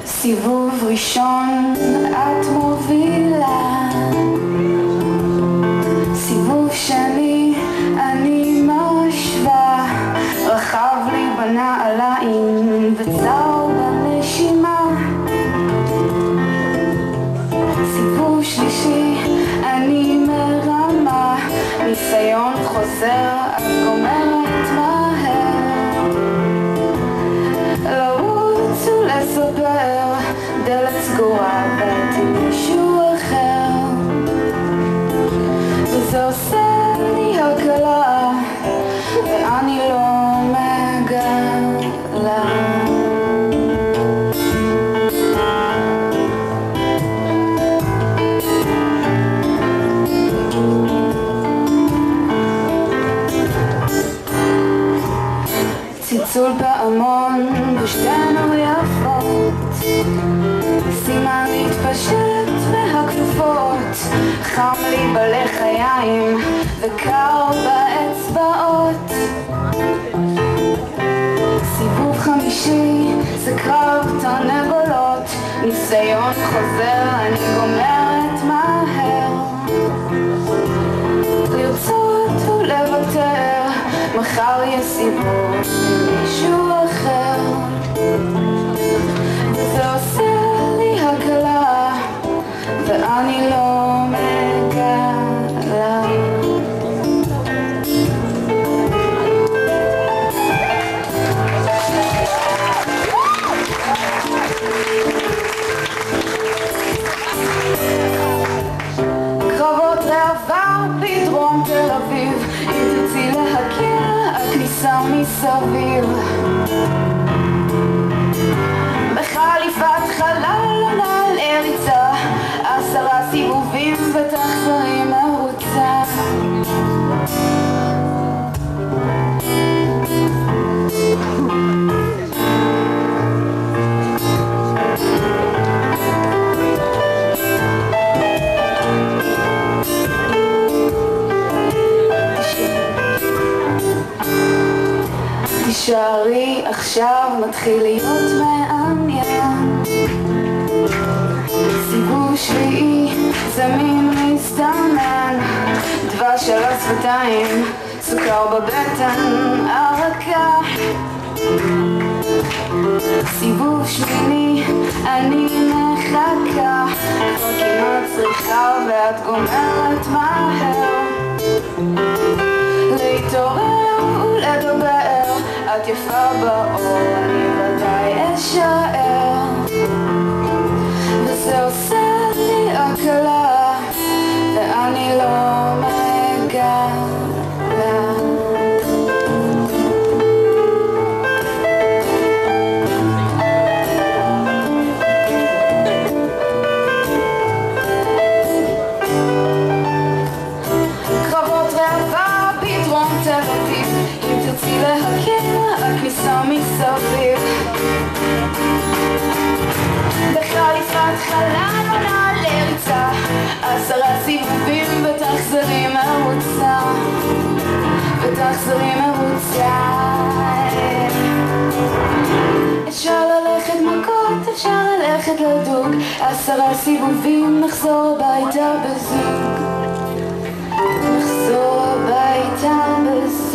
סיבוב ראשון את מובילה, סיבוב שני אני משווה, רחב לי בנעליים וצר בנשימה. סיבוב שלישי אני מרמה, ניסיון חוזר את גומרת מהר, לרוץ ולספר דלת סגורה ואיתי מישהו אחר, וזה עושה לי הקלה ואני לא מגלה. צלצול פעמון ושתינו יפות, סימן להתפשט מהכפפות, חם לי בלחיים וקר באצבעות. סיבוב חמישי זה קרב תרנגולות, ניסיון חוזר אני גומרת מהר, לרצות ולוותר, מחר יש סיבוב עם מישהו אחר, וזה עושה לי הקלה ואני לא מגלה. קרבות ראווה בדרום תל אביב, אם תרצי להכיר הכניסה מסביב, בחליפת חלל על אריצה, 10 סיבובים ותחזרי מרוצה. תישארי עכשיו מתחיל להיות מעניין, סיבוב שביעי זמין מסתמן, דבש על השפתיים, סוכר בבטן, הרקה. סיבוב שמיני אני מחכה, כבר כמעט צריכה ואת גומרת מהר, להתעורר ולדבר, את יפה באור, אני ודאי אשאר, וזה עושה לי הקלה ואני לא מגלה. קרבות ראווה בדרום תל אביב, אם תרצי להכיר הכניסה מסביב, בחליפת חלל על אריצה, 10 סיבובים ותחזרי מרוצה, ותחזרי מרוצה. אפשר ללכת מכות, אפשר ללכת לדוג, 10 סיבובים נחזור הביתה בזוג, נחזור הביתה בזוג.